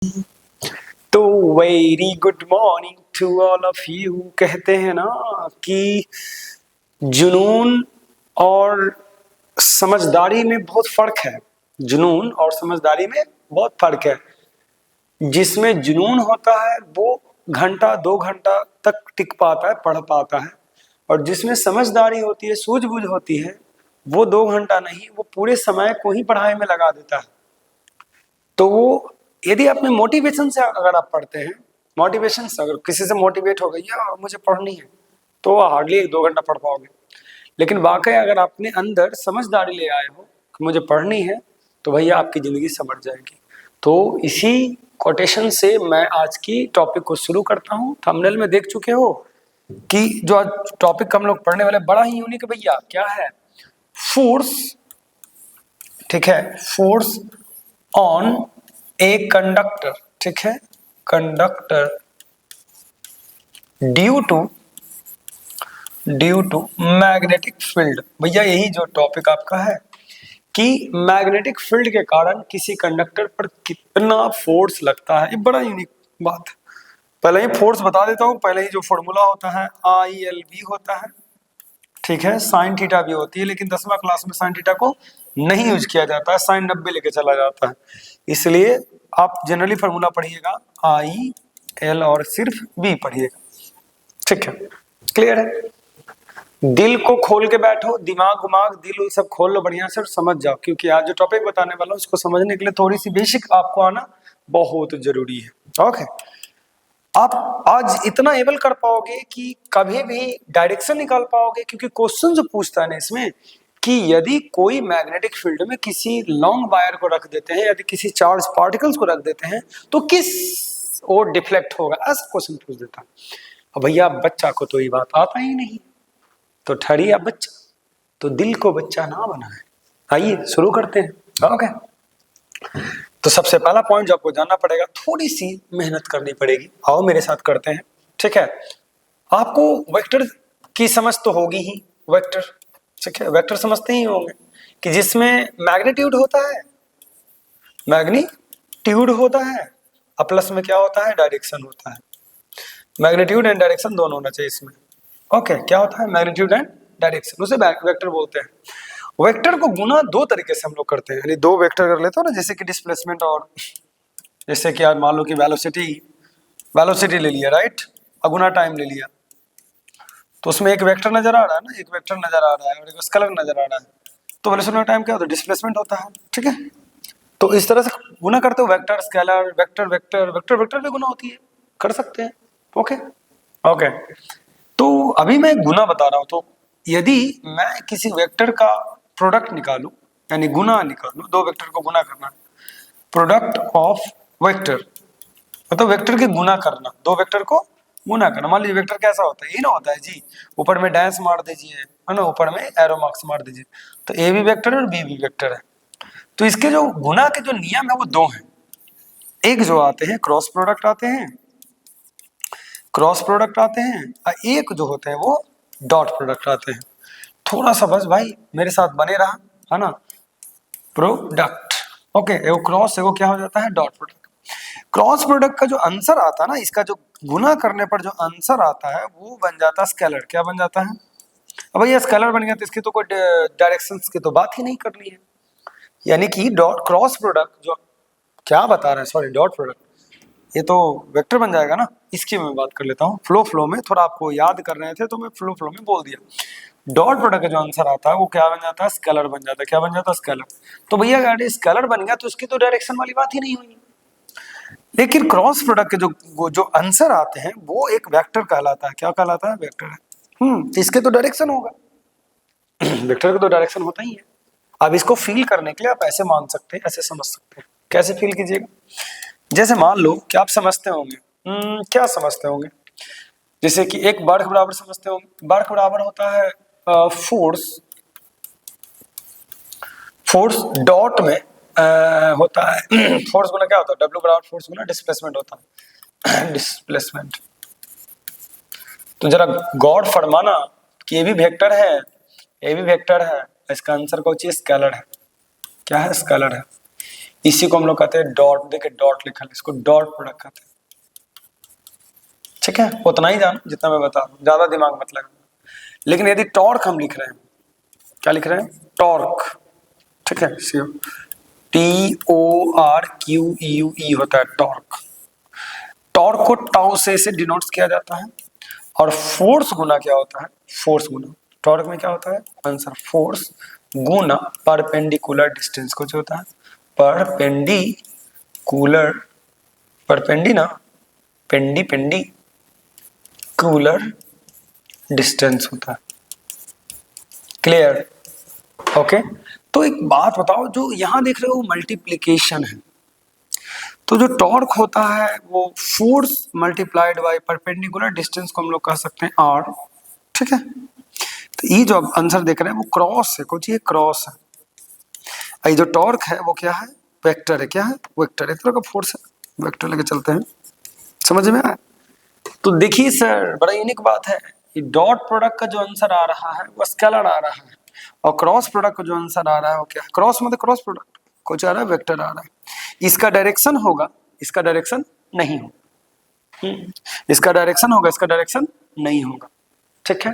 तो very good morning to all of you. कहते हैं ना कि जुनून और समझदारी में बहुत फर्क है। जुनून और समझदारी में बहुत फर्क है। जिसमें जुनून होता है वो घंटा 2 घंटा तक टिक पाता है, पढ़ पाता है, और जिसमें समझदारी होती है, सूझबूझ होती है, वो 2 घंटा नहीं, वो पूरे समय को ही पढ़ाई में लगा देता है। तो वो यदि अपने मोटिवेशन से अगर आप पढ़ते हैं, मोटिवेशन से अगर किसी से मोटिवेट हो गई है और मुझे पढ़नी है, तो हार्डली 1-2 घंटा पढ़ पाओगे। लेकिन वाकई अगर आपने अंदर समझदारी ले आए हो कि मुझे पढ़नी है, तो भैया आपकी जिंदगी संवर जाएगी। तो इसी कोटेशन से मैं आज की टॉपिक को शुरू करता हूँ। थंबनेल में देख चुके हो कि जो आज टॉपिक हम लोग पढ़ने वाले बड़ा ही यूनिक है भैया। क्या है? फोर्स। ठीक है, फोर्स ऑन ए कंडक्टर। ठीक है, conductor due to magnetic field. भैया यही जो टॉपिक आपका है कि मैग्नेटिक फील्ड के कारण किसी कंडक्टर पर कितना फोर्स लगता है। ये बड़ा यूनिक बात है। पहले ही फोर्स बता देता हूँ। पहले ही जो फॉर्मूला होता है ILV होता है। ठीक है, साइन थीटा भी होती है, लेकिन 10वां क्लास में साइन थीटा को नहीं यूज किया जाता है, साइन 90 लेके चला जाता है। इसलिए आप जनरली फॉर्मूला पढ़िएगा IL और सिर्फ B पढ़िएगा। ठीक है, क्लियर है? दिल को खोल के बैठो, दिमाग उमाग दिल सब खोल लो बढ़िया से और समझ जाओ, क्योंकि आज जो टॉपिक बताने वाला हूँ उसको समझने के लिए थोड़ी सी बेसिक आपको आना बहुत जरूरी है। ओके, आप आज इतना एबल कर पाओगे कि कभी भी डायरेक्शन निकाल पाओगे, क्योंकि क्वेश्चन जो पूछता है ना इसमें कि यदि कोई मैग्नेटिक फील्ड में किसी लॉन्ग वायर को रख देते हैं, यदि किसी चार्ज पार्टिकल्स को रख देते हैं, तो किस ओर डिफ्लेक्ट होगा, ऐसा क्वेश्चन पूछ देता है। अब भैया बच्चा को तो ये बात आता ही नहीं, तो ठहरिए आप बच्चा, तो दिल को बच्चा ना बनाए। आइए शुरू करते हैं। ओके, तो सबसे पहला पॉइंट जो आपको जानना पड़ेगा, थोड़ी सी मेहनत करनी पड़ेगी। आओ मेरे साथ करते हैं। ठीक है, आपको वेक्टर की समझ तो होगी ही। वेक्टर, ठीक है, वेक्टर समझते ही होंगे कि जिसमें मैग्नीट्यूड होता है, मैग्नीट्यूड होता है, और प्लस में क्या होता है? डायरेक्शन होता है। मैग्नीट्यूड एंड डायरेक्शन दोनों होना चाहिए इसमें। ओके, क्या होता है? मैग्नीट्यूड एंड डायरेक्शन, उसे वेक्टर बोलते हैं। वेक्टर को गुना दो तरीके से हम लोग करते हैं, यानी दो वेक्टर कर लेते हो ना, जैसे कि डिस्प्लेसमेंट और जैसे कि आज मान लो कि वेलोसिटी ले लिया, राइट, और गुना टाइम ले लिया, तो उसमें एक वेक्टर नजर आ रहा है ना, एक वेक्टर नजर आ रहा है और एक स्केलर नजर आ रहा है, तो वेलोसिटी टाइम क्या होता है? डिस्प्लेसमेंट होता है। ठीक है, तो इस तरह से गुना करते हो, vector scalar, vector vector vector vector भी गुना होती है, कर सकते हैं। ओके ओके, तो अभी मैं गुना बता रहा हूं। तो यदि मैं किसी वेक्टर का प्रोडक्ट निकालूं, यानी गुना निकालूं, दो वेक्टर को गुना करना, प्रोडक्ट ऑफ वेक्टर मतलब वेक्टर के गुना करना, दो वेक्टर को गुना करना। मान लीजिए वेक्टर कैसा होता है? ये ना होता है जी, ऊपर में डैश मार दीजिए, है ना, ऊपर में एरो मार्क्स मार दीजिए, तो ए भी वेक्टर है और बी भी वेक्टर है। तो इसके जो गुना के जो नियम है वो दो हैं। एक जो आते हैं क्रॉस प्रोडक्ट आते हैं, क्रॉस प्रोडक्ट आते हैं, और एक जो होते हैं वो डॉट प्रोडक्ट आते हैं। थोड़ा सा बस भाई मेरे साथ बने रहा, है ना। प्रोडक्ट, ओके, एगो क्रॉस, एगो क्या हो जाता है? Dot product. क्रॉस प्रोडक्ट का जो आंसर आता है ना, इसका जो गुना करने पर जो आंसर आता है वो बन जाता है स्केलर। क्या बन जाता है? अब भैया स्केलर बन गया तो इसकी तो कोई डायरेक्शंस की तो बात ही नहीं करनी है। यानी कि डॉट क्रॉस प्रोडक्ट जो क्या बता रहे हैं, सॉरी, डॉट प्रोडक्ट, ये तो वेक्टर बन जाएगा ना। इसकी मैं बात कर लेता हूँ फ्लो में, थोड़ा आपको याद कर रहे थे तो मैं फ्लो में बोल दिया। डॉट प्रोडक्ट का जो आंसर आता है वो क्या बन जाता है? स्केलर बन जाता है। क्या बन जाता है? स्केलर। तो भैया अगर स्केलर बन गया तो उसकी तो डायरेक्शन वाली बात ही नहीं हुई। लेकिन क्रॉस प्रोडक्ट के जो आंसर आते हैं वो एक वेक्टर कहलाता है। क्या कहलाता है? वेक्टर है। इसके तो डायरेक्शन होगा वेक्टर का तो डायरेक्शन होता ही है। अब इसको फील करने के लिए आप ऐसे मान सकते हैं, ऐसे समझ सकते हैं। कैसे फील कीजिएगा? जैसे मान लो कि आप समझते होंगे, क्या समझते होंगे, जैसे कि एक बार के बराबर समझते होंगे। बार के बराबर होता है फोर्स डॉट में होता है फोर्स गुना क्या होता है? डब्ल्यू बराबर फोर्स गुना डिस्प्लेसमेंट होता है डिस्प्लेसमेंट। तो जरा गौर फरमाना कि ये भी वेक्टर है, ये भी वेक्टर है, इसका आंसर कौन सी? स्केलर है। क्या है? स्केलर है। इसी को हम लोग कहते हैं डॉट, देखिए डॉट लिखा है, इसको डॉट प्रोडक्ट कहते हैं। ठीक है, उतना ही जानो जितना मैं बता रहा हूँ, ज्यादा दिमाग मत लगाना। लेकिन यदि टॉर्क हम लिख रहे हैं, क्या लिख रहे हैं, टॉर्क, ठीक है, TORQEUE होता है टॉर्क। टॉर्क को टाउ से डिनोट किया जाता है। और फोर्स गुना क्या होता है, फोर्स गुना, टॉर्क में क्या होता है आंसर, फोर्स गुना परपेंडिकुलर डिस्टेंस को, जो होता है परपेंडिकुलर, परपेंडी ना, पेंडिकुलर डिस्टेंस होता है। Clear, okay. तो एक बात बताओ, जो यहां देख रहे हो मल्टीप्लीकेशन है, तो जो टॉर्क होता है वो force multiplied by perpendicular distance को हम लोग कह सकते हैं आर, ठीक है। तो ये जो आंसर देख रहे हैं वो क्रॉस है, कुछ ये क्रॉस है। ये जो टॉर्क है वो क्या है, वेक्टर है, क्या है, वेक्टर, एक तरह का फोर्स है, वेक्टर लेके चलते हैं, समझ में आया। तो देखिए सर, बड़ा यूनिक बात है, ये डॉट प्रोडक्ट का जो आंसर आ रहा है वो स्केलर आ रहा है, और क्रॉस प्रोडक्ट का जो आंसर आ रहा है वो क्या है, क्रॉस मतलब क्रॉस प्रोडक्ट, कुछ आ रहा है वेक्टर आ रहा है। इसका डायरेक्शन होगा, इसका डायरेक्शन नहीं होगा, इसका डायरेक्शन होगा, इसका डायरेक्शन नहीं होगा, ठीक है।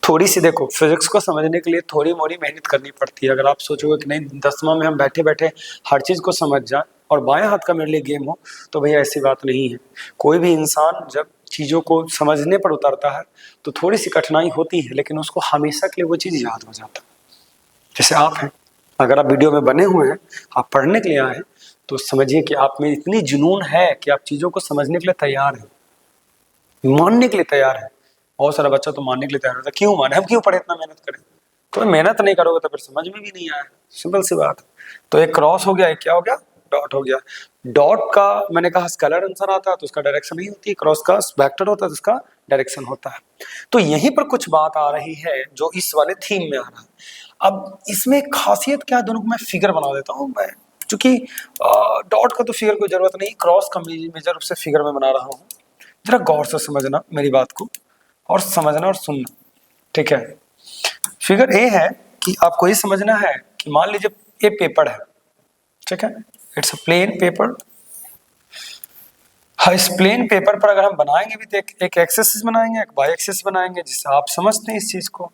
थोड़ी सी देखो, फिजिक्स को समझने के लिए थोड़ी मोड़ी मेहनत करनी पड़ती है। अगर आप सोचोगे कि नहीं 10वां में हम बैठे बैठे हर चीज को समझ जाए और बाएं हाथ का मेरे लिए गेम हो, तो भैया ऐसी बात नहीं है। कोई भी इंसान जब चीजों को समझने पर उतरता है तो थोड़ी सी कठिनाई होती है, लेकिन उसको हमेशा के लिए वो चीज याद हो जाता है। जैसे आप हैं, अगर आप वीडियो में बने हुए हैं, आप पढ़ने के लिए आए हैं, तो समझिए कि आप में इतनी जुनून है कि आप चीजों को समझने के लिए तैयार हैं, मानने के लिए तैयार है। बहुत सारा बच्चा तो मानने के लिए तैयार होता है, क्यों माने, हम क्यों पढ़े, इतना मेहनत करें। तो मेहनत नहीं करोगे तो फिर समझ में भी नहीं आया, सिंपल सी बात। तो एक क्रॉस हो गया, एक क्या हो गया, डॉट हो गया। डॉट का मैंने कहा स्केलर आंसर आता है तो उसका डायरेक्शन नहीं होती है, क्रॉस का वेक्टर होता है तो उसका डायरेक्शन होता है। तो यहीं पर कुछ बात आ रही है जो इस वाले थीम में आ रहा है। अब इसमें खासियत क्या है, दोनों को मैं फिगर बना देता हूँ मैं, क्योंकि डॉट का तो फिगर कोई जरूरत नहीं, क्रॉस का मेजर रूप से फिगर में बना रहा हूँ। जरा गौर से समझना मेरी बात को, और समझना और सुनना, ठीक है। फिगर ए है कि आपको ये समझना है कि मान लीजिए ये पेपर है, ठीक है, इट्स अ प्लेन पेपर। हाँ, इस प्लेन पेपर पर अगर हम बनाएंगे भी तो एक एक्सिस बनाएंगे, एक वाई एक्सिस बनाएंगे, जिससे आप समझते हैं इस चीज को।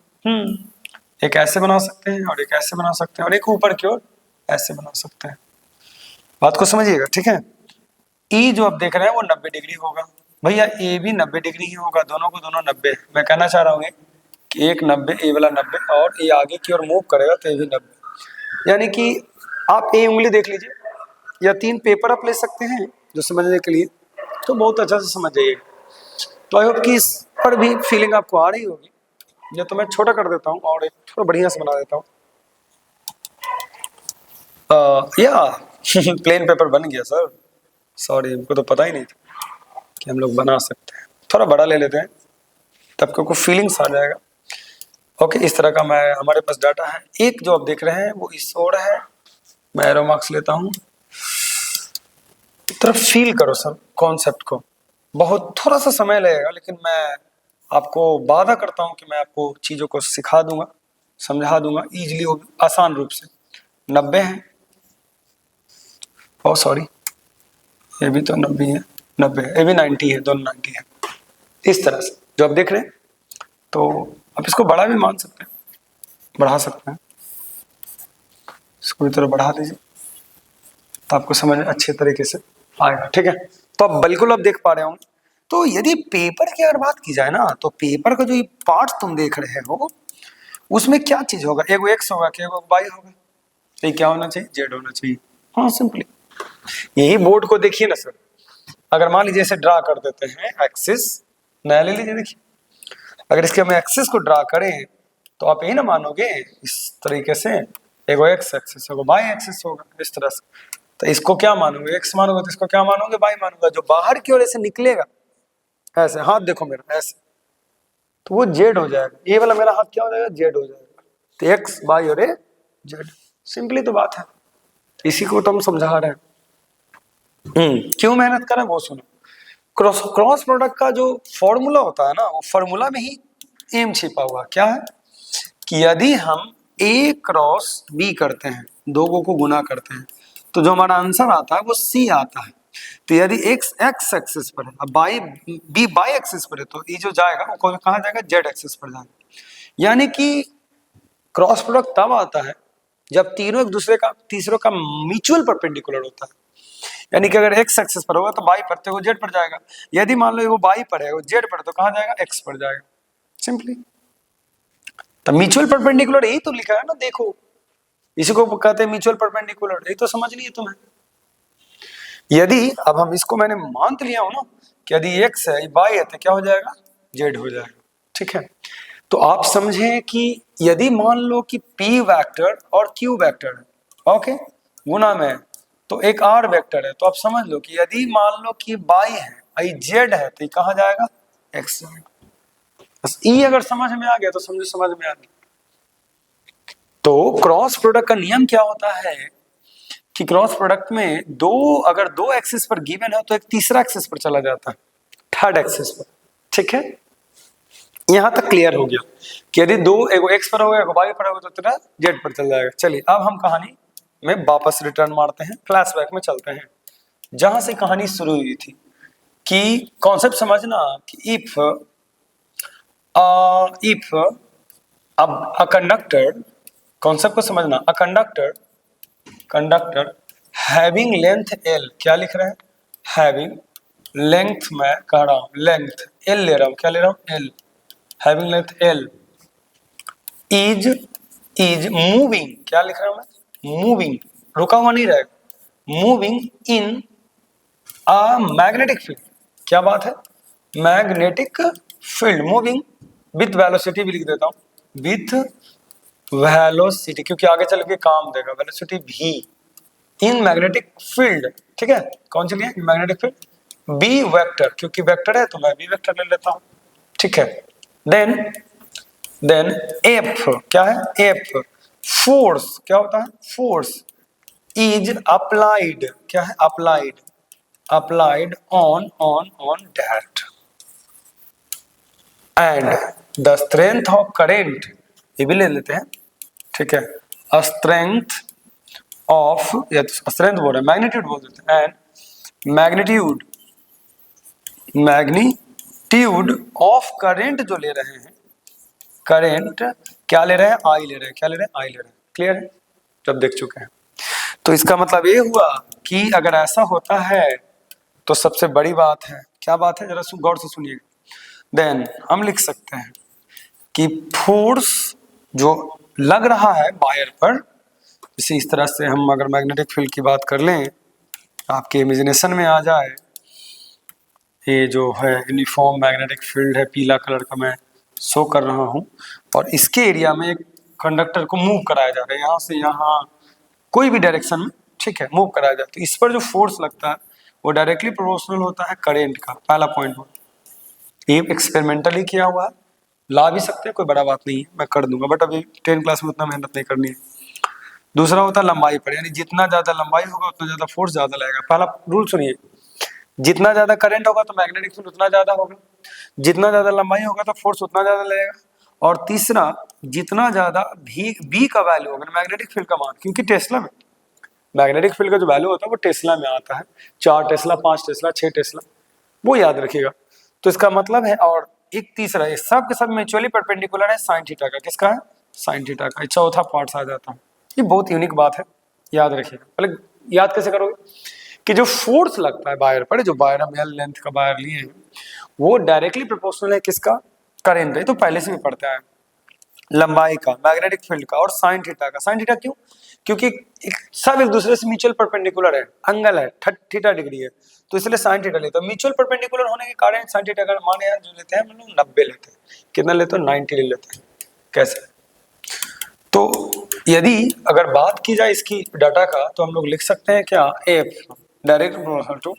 एक ऐसे बना सकते हैं और एक ऐसे बना सकते हैं और एक ऊपर की ओर ऐसे बना सकते हैं। बात को समझिएगा, ठीक है। ई जो आप देख रहे हैं वो 90 डिग्री होगा, भैया ए भी 90 डिग्री ही होगा, दोनों को दोनों 90। मैं कहना चाह रहा हूँ कि एक 90, ए वाला 90, और ये आगे की ओर मूव करेगा तो ये भी 90। यानी कि आप ए उंगली देख लीजिए, या 3 पेपर आप ले सकते हैं जो समझने के लिए, तो बहुत अच्छा से समझ जाइएगा। तो आई होप कि इस पर भी फीलिंग आपको आ रही होगी। या तो मैं छोटा कर देता हूँ और एक थोड़ा बढ़िया से बना देता हूँ। या प्लेन पेपर बन गया सर, सॉरी, हमको तो पता ही नहीं था कि हम लोग बना सकते हैं। थोड़ा बड़ा ले लेते हैं तब को फीलिंग्स आ जाएगा। ओके, इस तरह का मैं हमारे पास डाटा है। एक जो आप देख रहे हैं वो इस ओर है, मैं एरो मार्क्स लेता हूँ, तरफ फील करो सर कॉन्सेप्ट को। बहुत थोड़ा सा समय लगेगा, लेकिन मैं आपको वादा करता हूँ कि मैं आपको चीज़ों को सिखा दूंगा, समझा दूंगा इजीली, आसान रूप से। 90 है, ओ सॉरी, ये भी तो 90 है, 90 है, ये भी 90 है, दोनों 90 है। इस तरह से जो आप देख रहे हैं, तो आप इसको बड़ा भी मान सकते हैं, बढ़ा सकते हैं, इसको भी थोड़ा बढ़ा दीजिए तो आपको समझ अच्छे तरीके से आएगा, ठीक है। तो अब बिल्कुल आप देख पा रहे होंगे। तो यदि पेपर की अगर बात की जाए ना, तो पेपर का जो ये पार्ट तुम देख रहे हो उसमें क्या चीज होगा, एगो एक्स होगा कि एगो वाई होगा, तो ये क्या होना चाहिए, जेड होना चाहिए। हाँ, सिंपली यही बोर्ड को देखिए ना सर, अगर मान लीजिए इसे ड्रा कर देते हैं, एक्सिस नया ले लीजिए, देखिए अगर इसके हम एक्सिस को ड्रा करें तो आप यही ना मानोगे इस तरीके से, एगो एक्स एक्सिस एगो वाई एक्सिस होगा, इस तरह से। तो इसको क्या मानोगे, एक्स मानोगे, तो इसको क्या मानोगे, वाई मानोगे। जो बाहर की ओर ऐसे निकलेगा, ऐसे हाथ देखो मेरा ऐसे, तो वो जेड हो जाएगा। ये वाला मेरा हाथ क्या हो जाएगा, जेड हो जाएगा। तो एक्स वाई और ए जेड, सिंपली तो बात है, इसी को तो हम समझा रहे हैं। क्यों मेहनत करें वो सुनो। क्रॉस प्रोडक्ट का जो फॉर्मूला होता है ना, वो फॉर्मूला में ही एम छिपा हुआ क्या है कि यदि हम ए क्रॉस बी करते हैं, दो को गुना करते हैं, तो जो हमारा आंसर आता है वो सी आता है। तो यदि एक्स एक्स एक्सिस पर है, अब बाई बी बाई एक्सिस पर है, तो ये जो जाएगा वो कहाँ जाएगा, जेड एक्सिस पर जाएगा। यानी कि क्रॉस प्रोडक्ट तब आता है जब तीनों एक दूसरे का तीसरों का म्यूचुअल परपेंडिकुलर होता है। यानी कि अगर एक्स एक्सिस पर होगा तो बाई पर, तो वो जेड पर जाएगा। यदि मान लो वो बाई पर है, वो जेड पर, तो कहाँ जाएगा, एक्स पर जाएगा, सिंपली। तो म्यूचुअल परपेंडिकुलर यही तो लिखा है ना, देखो इसी को कहते हैं म्यूचुअल परपेंडिकुलर, यही तो समझ नहीं है तुम्हें। यदि अब हम इसको मैंने मान लिया हो ना कि यदि एक्स है बाई है तो क्या हो जाएगा, जेड हो जाएगा, ठीक है। तो आप समझें कि यदि मान लो कि p वेक्टर और q वेक्टर है, ओके, गुना में, तो एक r वेक्टर है, तो आप समझ लो कि यदि मान लो कि बाई है, आई जेड है, तो ये कहाँ जाएगा, x जाएगा। बस ई अगर समझ में आ गया तो समझो समझ में आ गया। तो क्रॉस प्रोडक्ट का नियम क्या होता है कि क्रॉस प्रोडक्ट में अगर दो एक्सिस पर गिवन है तो एक तीसरा एक्सिस पर चला जाता है, थर्ड एक्सिस पर, ठीक है। यहां तक क्लियर हो गया कि यदि एगो एक्स पर होगा, एगो वाई पर होगा, तो तेरा जेड पर चल जाएगा। चलिए अब हम कहानी में वापस रिटर्न मारते हैं, फ्लैशबैक में चलते हैं जहां से कहानी शुरू हुई थी। कि कॉन्सेप्ट समझना कि इफ अ कंडक्टर, कॉन्सेप्ट को समझना, a conductor having length L, क्या लिख रहे हैं, हैविंग लेंथ, मैं कह रहा हूं लेंथ एल ले रहा हूं, क्या ले रहा हूं, L, having length L, is moving, क्या लिख रहा हूं मैं, मूविंग, रुका हुआ नहीं रहेगा, moving in a magnetic field, क्या बात है, magnetic field, moving with velocity भी लिख देता हूं, विथ वेलोसिटी, क्योंकि आगे चल के काम देगा, वेलोसिटी भी इन मैग्नेटिक फील्ड, ठीक है, कौन सी है, मैग्नेटिक फील्ड, बी वेक्टर, क्योंकि वेक्टर है तो मैं बी वेक्टर ले लेता हूं, ठीक है। देन एफ, क्या है, एफ फोर्स, क्या होता है, फोर्स इज अप्लाइड, क्या है, applied on that, and the strength of current, ये भी ले लेते हैं, ठीक है, स्ट्रेंथ ऑफ, या तो स्ट्रेंथ बोल रहे हैं, मैग्नीट्यूड बोल देते हैं, एंड मैग्नीट्यूड ऑफ करेंट जो ले रहे हैं, करेंट क्या ले रहे हैं, आई ले रहे हैं, क्या ले रहे हैं, आई ले रहे हैं, क्लियर है, जब देख चुके हैं। तो इसका मतलब ये हुआ कि अगर ऐसा होता है तो सबसे बड़ी बात है, क्या बात है, जरा गौर से सुनिएगा। देन हम लिख सकते हैं कि फोर्स जो लग रहा है वायर पर, जैसे इस तरह से हम अगर मैग्नेटिक फील्ड की बात कर लें, आपके इमेजिनेशन में आ जाए, ये जो है यूनिफॉर्म मैग्नेटिक फील्ड है, पीला कलर का मैं शो कर रहा हूं, और इसके एरिया में एक कंडक्टर को मूव कराया जा रहा है, यहाँ से यहाँ कोई भी डायरेक्शन में, ठीक है, मूव कराया जाता है। इस पर जो फोर्स लगता है वो डायरेक्टली प्रोपोर्शनल होता है करेंट का, पहला पॉइंट हो, ये एक्सपेरिमेंटली किया हुआ है, ला भी सकते हैं, कोई बड़ा बात नहीं है, मैं कर दूंगा, बट अभी 10 क्लास में उतना मेहनत नहीं करनी है। दूसरा होता है लंबाई पर, यानी जितना ज्यादा लंबाई होगा उतना ज्यादा फोर्स ज्यादा लगेगा। पहला रूल सुनिए, जितना ज्यादा करंट होगा तो मैग्नेटिक फील्ड उतना ज्यादा होगा, जितना ज्यादा लंबाई होगा तो फोर्स उतना ज्यादा लगेगा, और तीसरा जितना ज्यादा बी का वैल्यू होगा, मैग्नेटिक फील्ड का मान, क्योंकि टेस्ला में मैग्नेटिक फील्ड का जो वैल्यू होता है वो टेस्ला में आता है, 4 टेस्ला, 5 टेस्ला, 6 टेस्ला, वो याद रखिएगा। तो इसका मतलब है, और एक तीसरा, ये सब के सब म्यूचुअली परपेंडिकुलर है साइन थीटा का, किसका है, साइन थीटा का, चौथा पार्ट आ जाता है। ये बहुत यूनिक बात है, याद रखिएगा। पहले याद कैसे करोगे कि जो फोर्स लगता है वायर पर, जो वायर हम एल लेंथ का वायर लिए हैं, वो डायरेक्टली प्रोपोर्शनल है किसका, करंट है, तो पहले से भी पढ़ते हैं, लंबाई का, मैग्नेटिक फील्ड का, और साइन थीटा का। साइन थीटा क्यों, क्योंकि सब एक दूसरे से म्यूचुअल परपेंडिकुलर है, एंगल है, थीटा डिग्री है, तो इसलिए साइन थीटा लेते हैं। म्यूचुअल परपेंडिकुलर होने के कारण साइन थीटा का मान यार जो लेते हैं, हम लोग 90 लेते हैं, कितना लेते हैं, 90 ले लेते हैं। कैसे, तो यदि अगर बात की जाए इसकी डाटा का, तो हम लोग लिख सकते हैं क्या, एफ डायरेक्ट प्रोपोर्शनल टू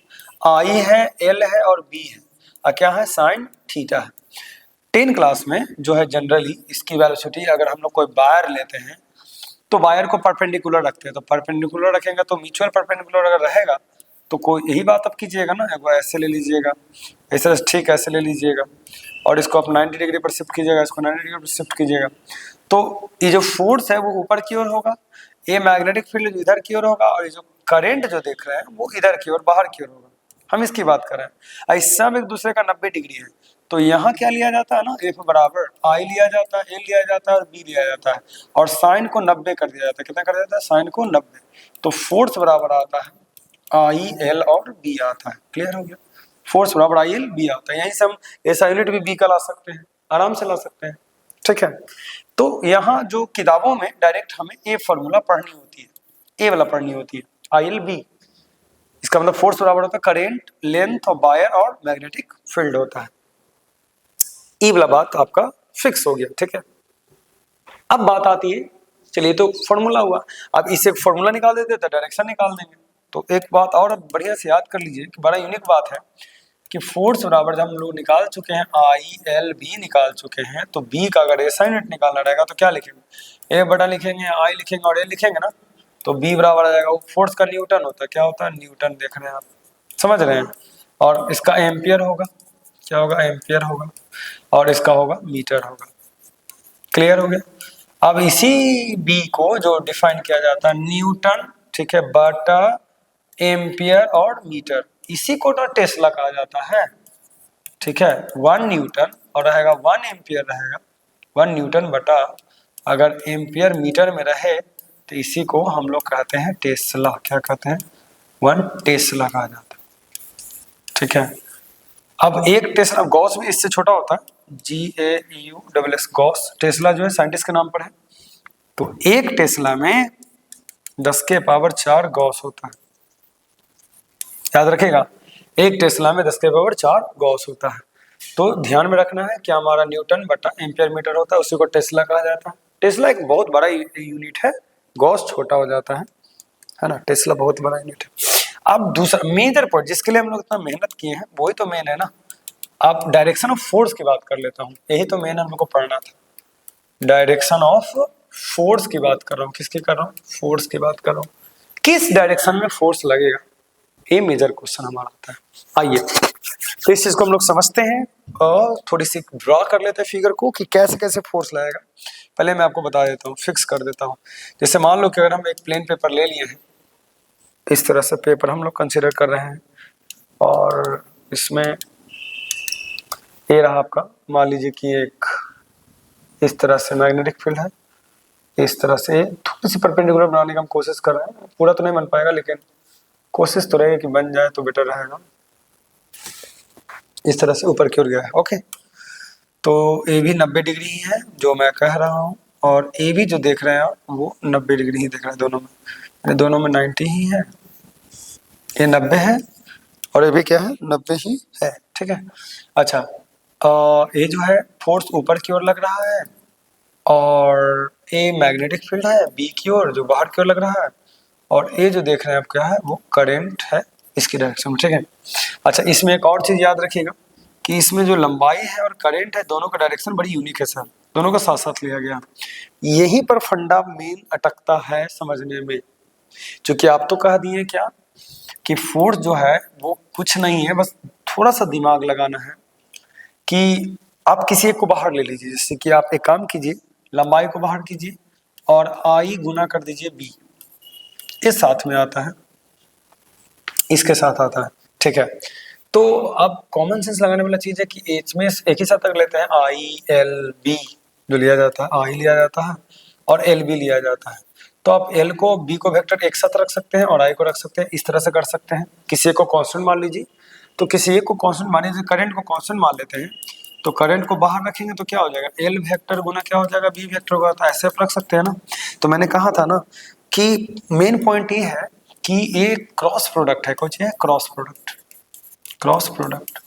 आई है, एल है, और बी है, और क्या है, साइन थीटा है। 10 क्लास में जो है जनरली इसकी वेलोसिटी, अगर हम लोग कोई वायर लेते हैं तो वायर को परपेंडिकुलर रखते हैं, तो परपेंडिकुलर रखेंगे तो म्यूचुअल परपेंडिकुलर अगर रहेगा तो कोई यही बात आप कीजिएगा ना, एक बार ऐसे ले लीजिएगा, ऐसे ठीक ऐसे ले लीजिएगा, और इसको आप 90 डिग्री पर शिफ्ट कीजिएगा, इसको 90 डिग्री पर शिफ्ट कीजिएगा, तो ये जो फोर्स है वो ऊपर की ओर होगा, ये मैग्नेटिक फील्ड जो इधर की ओर होगा और ये जो करंट जो देख रहे हैं वो इधर की ओर बाहर की ओर होगा। हम इसकी बात कर रहे हैं। इस सब एक दूसरे का 90 डिग्री है। तो यहाँ क्या लिया जाता है ना, F बराबर आई लिया जाता है, A लिया जाता है और B लिया जाता है और साइन को 90 कर दिया जाता है। कितना कर दिया जाता है? साइन को 90। तो फोर्स बराबर आता है आई एल और बी आता है। क्लियर हो गया? फोर्स बराबर आई एल बी आता है। यहीं से हम ऐसा यूनिट भी बी का ला सकते हैं, आराम से ला सकते हैं। ठीक है, तो यहाँ जो किताबों में डायरेक्ट हमें ए फॉर्मूला पढ़नी होती है, ए वाला पढ़नी होती है, आई एल बी। इसका मतलब फोर्स बराबर होता है करेंट, लेंथ ऑफ वायर और मैग्नेटिक फील्ड होता है। ई वाला बात आपका फिक्स हो गया। ठीक है, अब बात आती है, चलिए तो फॉर्मूला हुआ, अब इसे फॉर्मूला निकाल देते तो डायरेक्शन निकाल देंगे। तो एक बात और बढ़िया से याद कर लीजिए कि बड़ा यूनिक बात है कि फोर्स बराबर जब हम लोग निकाल चुके हैं, आई एल बी निकाल चुके हैं, तो बी का अगर एसआई यूनिट निकालना रहेगा तो क्या लिखेंगे? ए बटा लिखेंगे, आई लिखेंगे और ए लिखेंगे ना, तो बी बराबर आ जाएगा, वो फोर्स का न्यूटन होता है। क्या होता है? न्यूटन। देख रहे हैं आप, समझ रहे हैं? और इसका एम्पियर होगा, क्या होगा? एम्पियर होगा। और इसका होगा मीटर होगा। क्लियर हो गया? अब इसी बी को जो डिफाइन किया जाता है न्यूटन, ठीक है, बटा एम्पियर और मीटर, इसी को ना टेस्ला कहा जाता है। ठीक है, 1 न्यूटन और रहेगा 1 एम्पियर रहेगा, 1 न्यूटन बटा अगर एम्पियर मीटर में रहे तो इसी को हम लोग कहते हैं टेस्ला। क्या कहते हैं? 1 टेस्ला कहा जाता है। ठीक है, अब एक टेस्ला, गॉस भी इससे छोटा होता है, GAUSS गॉस, टेस्ला जो है साइंटिस्ट के नाम पर है। तो एक टेस्ला में 10 के पावर 4 गॉस होता है। याद रखिएगा, एक टेस्ला में 10 के पावर 4 गॉस होता है। तो ध्यान में रखना है कि हमारा न्यूटन बटा एम्पियर मीटर होता है, उसी को टेस्ला कहा जाता है। टेस्ला एक बहुत बड़ा यूनिट है, गॉस छोटा हो जाता है ना। टेस्ला बहुत बड़ा यूनिट है। अब दूसरा मेजर पॉइंट जिसके लिए हम लोग इतना मेहनत किए हैं वही तो मेन है ना। अब डायरेक्शन ऑफ फोर्स की बात कर लेता हूँ, यही तो मेन हम लोग को पढ़ना था। डायरेक्शन ऑफ फोर्स की बात कर रहा हूँ। किसकी कर रहा हूँ? फोर्स की बात कर रहा हूँ। किस डायरेक्शन में फोर्स लगेगा, ये मेजर क्वेश्चन हमारा आता है। आइए तो इस चीज को हम लोग समझते हैं और थोड़ी सी ड्रॉ कर लेते हैं फिगर को कि कैसे कैसे फोर्स लगेगा। पहले मैं आपको बता देता हूँ, फिक्स कर देता हूँ। जैसे मान लो कि अगर हम एक प्लेन पेपर ले लिए हैं, इस तरह से पेपर हम लोग कंसिडर कर रहे हैं और इसमें ये रहा आपका, मान लीजिए कि एक इस तरह से मैग्नेटिक फील्ड है, इस तरह से थोड़ी सी परपेंडिकुलर बनाने का हम कोशिश कर रहे हैं। पूरा तो नहीं बन पाएगा लेकिन कोशिश तो रहेगी कि बन जाए तो बेटर रहेगा। इस तरह से ऊपर की ओर गया है। ओके, तो ए भी 90 डिग्री ही है जो मैं कह रहा हूँ, और ए भी जो देख रहे हैं आप वो 90 डिग्री ही देख रहे हैं, दोनों में 90 ही है। ये 90 है और ये भी क्या है? 90 ही है। ठीक है, अच्छा, ये जो है फोर्स ऊपर की ओर लग रहा है और ए मैग्नेटिक फील्ड है बी की ओर जो बाहर की ओर लग रहा है, और ये जो देख रहे हैं आप क्या है? वो करंट है इसकी डायरेक्शन में। ठीक है, अच्छा, इसमें एक और चीज याद रखिएगा कि इसमें जो लंबाई है और करंट है दोनों का डायरेक्शन बड़ी यूनिक है सर, दोनों का साथ साथ लिया गया। यहीं पर फंडा मेन अटकता है समझने में, क्योंकि आप तो कह दिए क्या कि फोर्स जो है वो कुछ नहीं है, बस थोड़ा सा दिमाग लगाना है कि आप किसी एक को बाहर ले लीजिए। जैसे कि आप एक काम कीजिए, लंबाई को बाहर कीजिए और आई गुना कर दीजिए बी, ये साथ में आता है, इसके साथ आता है। ठीक है, तो अब कॉमन सेंस लगाने वाला चीज है कि एच में एक ही साथ तक लेते हैं, आई एल बी जो लिया जाता है, आई लिया जाता है और एल बी लिया जाता है। तो आप एल को बी को वेक्टर एक साथ रख सकते हैं और आई को रख सकते हैं, इस तरह से कर सकते हैं। किसी एक को कांस्टेंट मान लीजिए, तो किसी एक को कांस्टेंट मान लीजिए, करंट को कांस्टेंट मान लेते हैं, तो करंट को बाहर रखेंगे तो क्या हो जाएगा? एल वेक्टर गुना क्या हो जाएगा? बी वेक्टर होगा। तो ऐसे आप रख सकते हैं ना। तो मैंने कहा था ना कि मेन पॉइंट ये है कि ये क्रॉस प्रोडक्ट है, कुछ है क्रॉस प्रोडक्ट, क्रॉस प्रोडक्ट।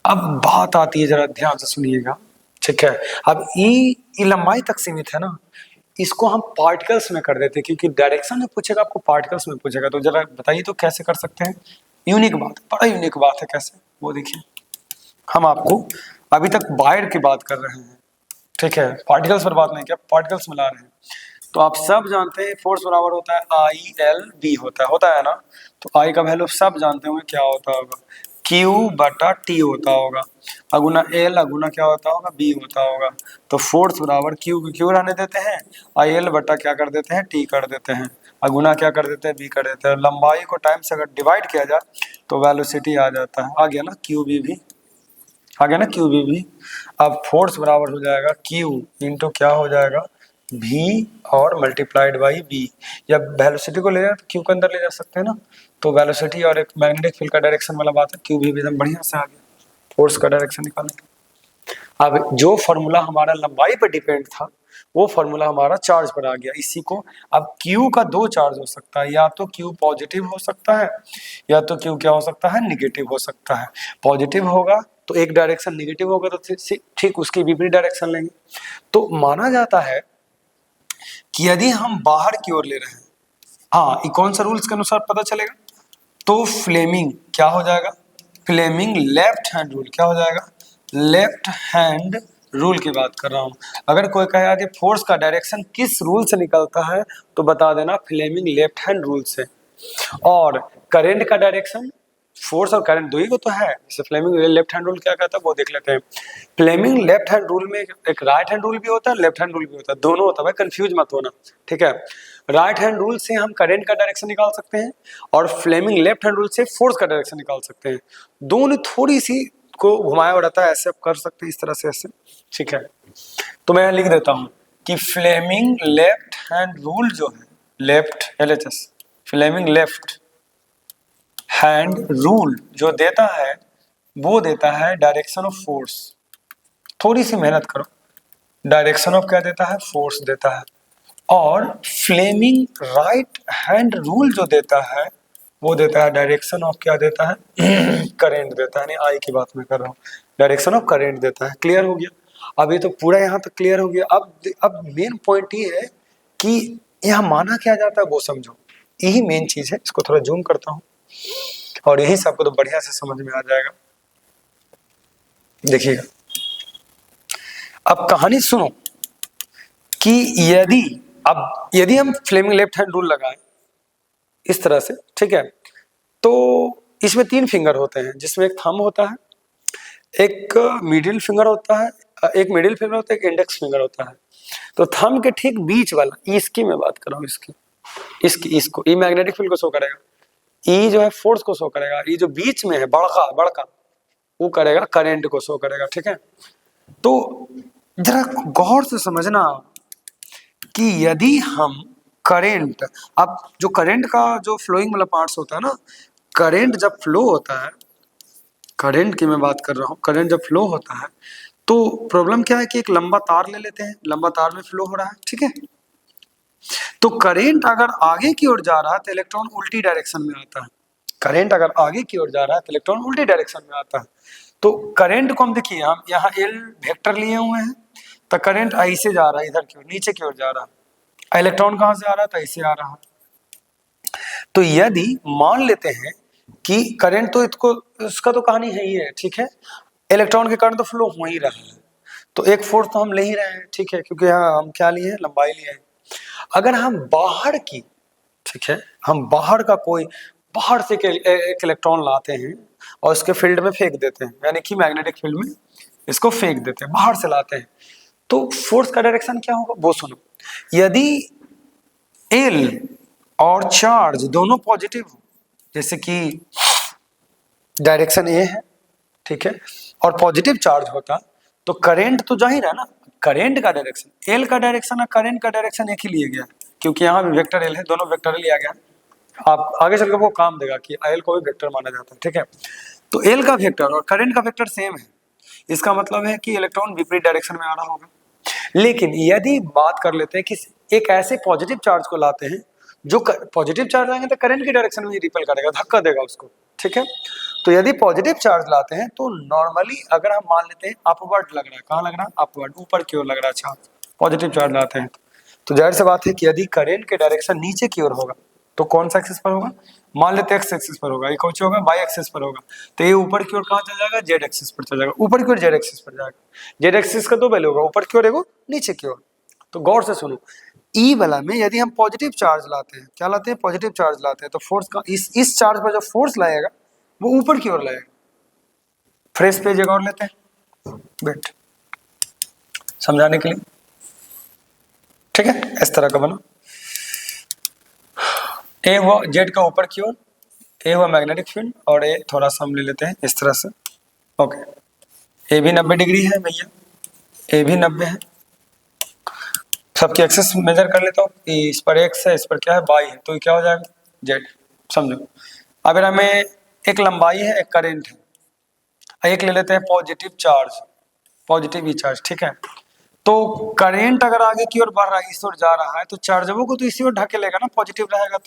अब बात आती है, जरा ध्यान से सुनिएगा। ठीक है, अब ये लंबाई तक सीमित है ना, इसको हम पार्टिकल्स में कर देते, क्योंकि डायरेक्शन में पूछेगा आपको, पार्टिकल्स में पूछेगा। तो जरा बताइए तो कैसे कर सकते हैं? यूनिक बात, बड़ा यूनिक बात है। कैसे? वो देखिए, हम आपको अभी तक वायर की बात कर रहे हैं, ठीक है, पार्टिकल्स पर बात नहीं किया, पार्टिकल्स मिला रहे हैं। तो आप सब जानते हैं फोर्स बराबर होता है आई एल बी होता है ना। तो आई का वैल्यू सब जानते होंगे क्या होता होगा, Q बटा T होता होगा, अगुना L अगुना क्या होता होगा, B होता होगा। तो फोर्स बराबर Q को Q रहने देते हैं और L बटा क्या कर देते हैं, T कर देते हैं, अगुना क्या कर देते हैं, B कर देते हैं। लंबाई को टाइम से अगर डिवाइड किया जाए तो वेलोसिटी आ जाता है, आ गया ना QB भी, आ गया ना QB भी। अब फोर्स बराबर हो जाएगा Q इंटू क्या हो जाएगा, V और मल्टीप्लाइड बाई B, या वेलोसिटी को ले जाए तो Q के अंदर ले जा सकते हैं ना, तो वेलोसिटी और एक मैग्नेटिक फील्ड का डायरेक्शन वाला बात है, QB भी एकदम बढ़िया से आ गया फोर्स का डायरेक्शन निकालने के। अब जो फॉर्मूला हमारा लंबाई पर डिपेंड था वो फॉर्मूला हमारा चार्ज पर आ गया इसी को। अब Q का दो चार्ज हो सकता है, या तो Q पॉजिटिव हो सकता है या तो Q क्या हो सकता है, निगेटिव हो सकता है। पॉजिटिव होगा तो एक डायरेक्शन, निगेटिव होगा तो ठीक उसकी विपरीत डायरेक्शन लेंगे। तो माना जाता है कि यदि हम बाहर की ओर ले रहे हैं, हाँ ये कौन सा रूल्स के अनुसार पता चलेगा, तो फ्लेमिंग क्या हो जाएगा, फ्लेमिंग लेफ्ट हैंड रूल क्या हो जाएगा, लेफ्ट हैंड रूल की बात कर रहा हूं। अगर कोई कहेगा कि फोर्स का डायरेक्शन किस रूल से निकलता है तो बता देना फ्लेमिंग लेफ्ट हैंड रूल से। और करंट का डायरेक्शन, फोर्स और करंट दो ही को तो है, जैसे फ्लेमिंग लेफ्ट हैंड रूल क्या कहता है वो देख लेते हैं। फ्लेमिंग लेफ्ट हैंड रूल में एक राइट हैंड रूल भी होता है, लेफ्ट हैंड रूल भी होता है, दोनों होता है भाई, कंफ्यूज मत होना, ठीक है। राइट हैंड रूल से हम करंट का डायरेक्शन निकाल सकते हैं और फ्लेमिंग लेफ्ट हैंड रूल से फोर्स का डायरेक्शन निकाल सकते हैं। दोनों थोड़ी सी को घुमाया उड़ाता है, ऐसे आप कर सकते हैं इस तरह से ऐसे, ठीक है। तो मैं लिख देता हूं कि फ्लेमिंग लेफ्ट हैंड रूल जो है, left LHS, Fleming left hand rule जो देता है वो देता है डायरेक्शन ऑफ फोर्स। थोड़ी सी मेहनत करो, डायरेक्शन ऑफ क्या देता है, फोर्स देता है। और फ्लेमिंग राइट हैंड रूल जो देता है वो देता है डायरेक्शन ऑफ क्या देता है, करंट देता है, नहीं आई की बात मैं कर रहा हूँ, डायरेक्शन ऑफ करंट देता है। क्लियर हो गया, अब ये तो पूरा यहाँ तक क्लियर हो गया। अब मेन पॉइंट ये है कि यहाँ माना क्या जाता है वो समझो, यही मेन चीज है। इसको थोड़ा जूम करता हूँ और यही सबको तो बढ़िया से समझ में आ जाएगा। देखिएगा, अब कहानी सुनो कि यदि हम फ्लेमिंग लेफ्ट हैंड रूल लगाएं इस तरह से, ठीक है, तो इसमें 3 फिंगर होते हैं जिसमें एक थंब होता है, एक मिडिल फिंगर होता है, एक मिडिल फिंगर होता है, एक इंडेक्स फिंगर होता है। तो थंब के ठीक बीच वाला, इसकी मैं बात कर रहा हूँ, इसको ये मैग्नेटिक फील्ड को शो करेगा, ई जो है फोर्स को शो करेगा, ये जो बीच में है बड़का वो करेगा करंट को शो करेगा, ठीक है। तो जरा गौर से समझना कि यदि हम करंट, अब जो करंट का जो फ्लोइंग वाला पार्ट्स होता है ना, करंट जब फ्लो होता है, करंट की मैं बात कर रहा हूँ, करंट जब फ्लो होता है तो प्रॉब्लम क्या है कि एक लंबा तार ले लेते हैं, लंबा तार में फ्लो हो रहा है, ठीक है। तो करंट अगर आगे की ओर जा रहा है तो इलेक्ट्रॉन उल्टी डायरेक्शन में आता है, करंट अगर आगे की ओर जा रहा है तो इलेक्ट्रॉन उल्टी डायरेक्शन में आता है। तो करंट को हम देखिए, हम यहाँ एल वेक्टर लिए हुए हैं, तो करंट ऐसे जा रहा है, इधर की ओर नीचे की ओर जा रहा है, इलेक्ट्रॉन कहाँ से आ रहा है, तो ऐसे आ रहा है। तो यदि मान लेते हैं कि करंट तो इसका तो कहानी है ही है, ठीक है, इलेक्ट्रॉन के करंट तो फ्लो हो ही रहा है, तो एक फोर्स तो हम ले ही रहे हैं, ठीक है, क्योंकि यहाँ हम क्या लिए हैं, लंबाई लिए हैं। अगर हम बाहर की, ठीक है, हम बाहर का कोई बाहर से एक इलेक्ट्रॉन लाते हैं और इसके फील्ड में फेंक देते हैं, यानी कि मैग्नेटिक फील्ड में इसको फेंक देते हैं, बाहर से लाते हैं, तो फोर्स का डायरेक्शन क्या होगा वो सुनो। यदि एल और चार्ज दोनों पॉजिटिव हो, जैसे कि डायरेक्शन ए है, ठीक है, और पॉजिटिव चार्ज होता तो करंट तो जाहिर है ना, करंट का डायरेक्शन, एल का डायरेक्शन और करंट का डायरेक्शन एक ही लिए गया, क्योंकि यहाँ भी वेक्टर एल है, दोनों वेक्टर लिया गया। आप आगे चलकर वो काम देगा कि एल को भी वेक्टर माना जाता है, ठीक है। तो एल का वेक्टर और करंट का वेक्टर सेम है, इसका मतलब है कि इलेक्ट्रॉन विपरीत डायरेक्शन में आ रहा होगा। लेकिन यदि बात कर लेते हैं कि एक ऐसे पॉजिटिव चार्ज को लाते हैं जो पॉजिटिव चार्ज आएंगे तो करंट की डायरेक्शन में ही रिपेल करेगा, धक्का देगा उसको, ठीक है। तो यदि पॉजिटिव चार्ज लाते हैं तो नॉर्मली अगर हम मान लेते हैं अपवर्ड लग रहा है, कहाँ लग रहा है, अपवर्ड, ऊपर की ओर लग रहा है चार्ज, पॉजिटिव चार्ज लाते हैं तो जाहिर सी बात है कि यदि करंट के डायरेक्शन नीचे की ओर होगा तो कौन सा एक्सिस पर होगा, मान लेते हैं एक्स एक्सिस पर होगा, ये कौन सा होगा, वाई एक्सिस पर होगा, तो ये ऊपर की ओर कहाँ चल जाएगा, जेड एक्सिस पर चल जाएगा, ऊपर की ओर जेड एक्सिस पर जाएगा। जेड एक्सिस का दो वैल्यू होगा, ऊपर की ओर एगो नीचे की ओर। तो गौर से सुनो, ई वाला में यदि हम पॉजिटिव चार्ज लाते हैं, क्या लाते हैं, पॉजिटिव चार्ज लाते हैं, तो फोर्स का इस चार्ज पर जो फोर्स लाएगा वो ऊपर की ओर लाएगा, फ्रेश पेज एक और लेते हैं, वेट, समझाने के लिए, ठीक है। इस तरह का बना, ए हुआ जेड का ऊपर की ओर, ए हुआ मैग्नेटिक फील्ड, और ए थोड़ा सा हम ले लेते हैं इस तरह से, ओके। ए भी 90 डिग्री है भैया, ए भी 90 है, सबकी एक्सेस मेजर कर लेता हूँ, इस पर एक्स है, इस पर क्या है वाई है, तो ये क्या हो जाएगा जेड, समझो। अगर हमें एक लंबाई है, एक करंट है, एक ले लेते हैं पॉजिटिव चार्ज, पॉजिटिव ई चार्ज, ठीक है। तो करंट अगर आगे की ओर बढ़ रहा है, इस ओर जा रहा है, तो चार्जों को तो इसी ओर ढकेलेगा ना, पॉजिटिव रहेगा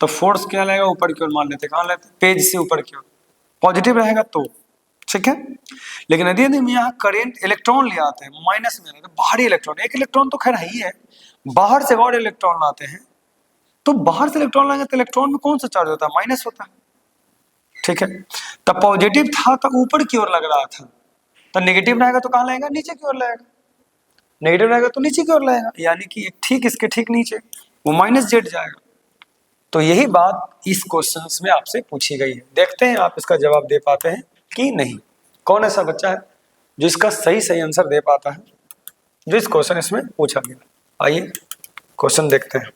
तो फोर्स क्या लगेगा ऊपर की ओर, मान लेते कहाँ लेते, पेज से ऊपर की ओर, पॉजिटिव रहेगा तो, ठीक है। लेकिन यदि हम यहाँ करंट इलेक्ट्रॉन ले आते हैं माइनस में, तो बाहरी इलेक्ट्रॉन, एक इलेक्ट्रॉन तो खैर ही है, बाहर से और इलेक्ट्रॉन लाते हैं, तो बाहर से इलेक्ट्रॉन लाएंगे तो इलेक्ट्रॉन में कौन सा चार्ज होता है, माइनस होता है, ठीक है। तब पॉजिटिव था तो ऊपर की ओर लग रहा था, तो नेगेटिव रहेगा तो कहाँ लाएगा, नीचे की ओर लाएगा, नेगेटिव रहेगा तो नीचे की ओर लाएगा, यानी कि ठीक इसके ठीक नीचे वो माइनस जेड जाएगा। तो यही बात इस क्वेश्चंस में आपसे पूछी गई है, देखते हैं आप इसका जवाब दे पाते हैं कि नहीं। कौन ऐसा बच्चा है जो इसका सही सही आंसर दे पाता है, जो इस क्वेश्चन इसमें पूछा गया। आइए क्वेश्चन देखते हैं,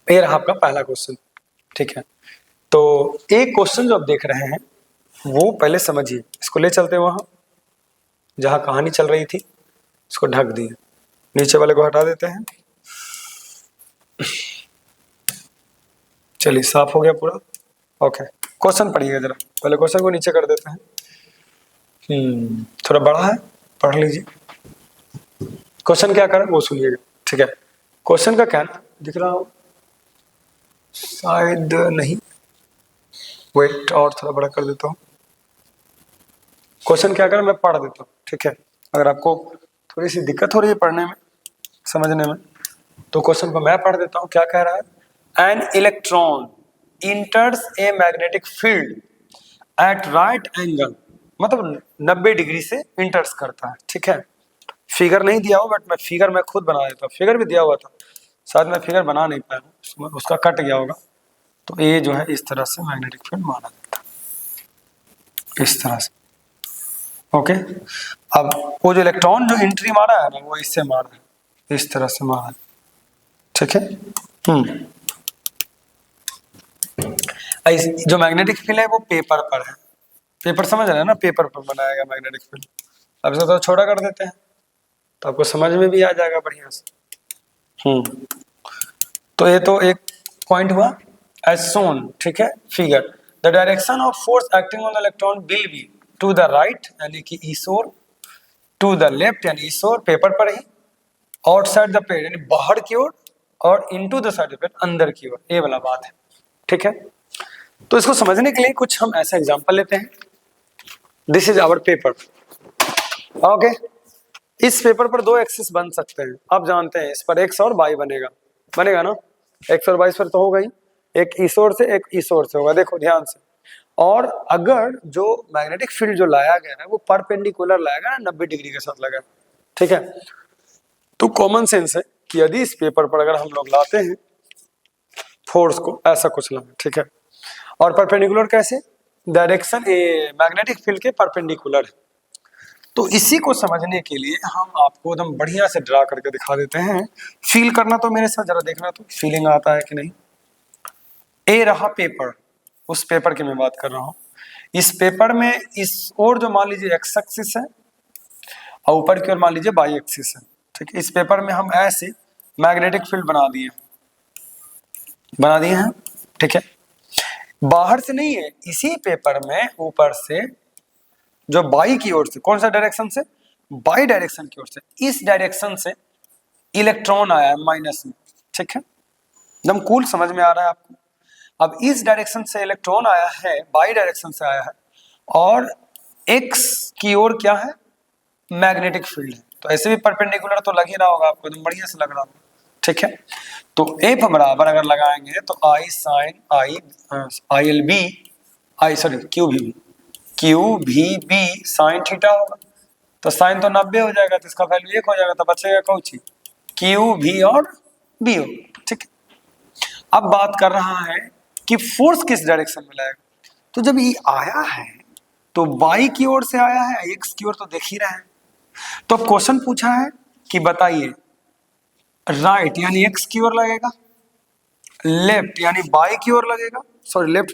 ये रहा आपका पहला क्वेश्चन, ठीक है। तो एक क्वेश्चन जो आप देख रहे हैं वो पहले समझिए, इसको ले चलते हैं वहां जहां कहानी चल रही थी, इसको ढक दिए, नीचे वाले को हटा देते हैं, चलिए साफ हो गया पूरा, ओके। क्वेश्चन पढ़िएगा जरा, पहले क्वेश्चन को नीचे कर देते हैं, थोड़ा बड़ा है, पढ़ लीजिए। क्वेश्चन क्या करें वो सुनिएगा, ठीक है। क्वेश्चन का क्या दिख रहा हो, शायद नहीं, वेट और थोड़ा बड़ा कर देता हूँ। क्वेश्चन क्या करें मैं पढ़ देता हूँ, ठीक है। अगर आपको थोड़ी सी दिक्कत हो रही है पढ़ने में, समझने में, तो क्वेश्चन को मैं पढ़ देता हूँ। क्या कह रहा है, an electron इंटर्स a magnetic field at right angle, मतलब 90 डिग्री से इंटर्स करता है, ठीक है। फिगर नहीं दिया हो, बट मैं फिगर मैं खुद बना देता हूँ, फिगर भी दिया हुआ था, शायद मैं फिगर बना नहीं पाया, उसका कट गया होगा। तो ये जो है इस तरह से मैग्नेटिक फील्ड माना जाता है, इस तरह से, ओके। अब वो जो इलेक्ट्रॉन जो एंट्री मारा है ना, वो इससे मारा है, इस तरह से मारा है, ठीक है। जो मैग्नेटिक फील्ड है वो पेपर पर है, पेपर समझ रहे हैं ना, पेपर पर बनाया गया मैग्नेटिक फील्ड। अब इसको तो छोटा कर देते हैं तो आपको समझ में भी आ जाएगा बढ़िया से। तो ये तो एक पॉइंट हुआ, एज सोन, ठीक है, figure. The direction of force acting on the electron will be to the right यानी कि ईस ओर, टू द लेफ्ट यानी ईस ओर, पेपर पर ही, आउटसाइड द पेज यानी बाहर की ओर, और इनटू द साइड पेज अंदर की ओर, ये वाला बात है, ठीक है। तो इसको समझने के लिए कुछ हम ऐसा एग्जांपल लेते हैं। This is our paper, okay. इस पेपर पर दो एक्सिस बन सकते हैं, आप जानते हैं इस पर एक्स और वाई बनेगा, बनेगा ना, एक्स और वाई पर तो होगा ही, एक इस ओर से एक इस ओर से होगा, देखो ध्यान से। और अगर जो मैग्नेटिक फील्ड जो लाया गया है वो परपेंडिकुलर लाया गया ना, 90 डिग्री के साथ लगा, ठीक है। तो कॉमन सेंस है कि यदि इस पेपर पर अगर हम लोग लाते हैं फोर्स को, ऐसा कुछ लाना, ठीक है, और परपेंडिकुलर कैसे, डायरेक्शन ए मैग्नेटिक फील्ड के परपेंडिकुलर है। तो इसी को समझने के लिए हम आपको एकदम बढ़िया से ड्रा करके दिखा देते हैं, फील करना तो मेरे साथ जरा, देखना तो फीलिंग आता है कि नहीं। ए रहा पेपर, उस पेपर की मैं बात कर रहा हूं। इस पेपर में इस ओर जो मान लीजिए एक्स एक्सिस है और ऊपर की ओर मान लीजिए वाई एक्सिस है, ठीक है। इस पेपर में हम ऐसे मैग्नेटिक फील्ड बना दिए हैं, ठीक है। बाहर से नहीं है, इसी पेपर में ऊपर से जो बाई की ओर से, कौन सा डायरेक्शन से, बाई डायरेक्शन की ओर से, इस डायरेक्शन से इलेक्ट्रॉन आया है माइनस में, ठीक है। एकदम कूल, समझ में आ रहा है आपको। अब इस डायरेक्शन से इलेक्ट्रॉन आया है, बाई डायरेक्शन से आया है, और एक्स की ओर क्या है, मैग्नेटिक फील्ड है, तो ऐसे भी परपेंडिकुलर तो लग ही रहा होगा आपको, एकदम बढ़िया से लग रहा होगा, ठीक है। तो एफ बराबर अगर लगाएंगे तो I sine I L B, I sorry Q भी बी साइन थीटा होगा, तो साइन तो 90 हो जाएगा, तो इसका वैल्यू 1 हो जाएगा, तो बचेगा कौन चीज, क्यू भी और बी हो, ठीक है। अब बात कर रहा है कि फोर्स किस डायरेक्शन में लाएगा। तो जब ये आया है तो y की ओर से आया है, x की ओर तो देख ही रहे हैं। तो क्वेश्चन पूछा है कि बताइए राइट यानी x की ओर लगेगा, लेफ्ट यानी y की ओर लगेगा, सॉरी लेफ्ट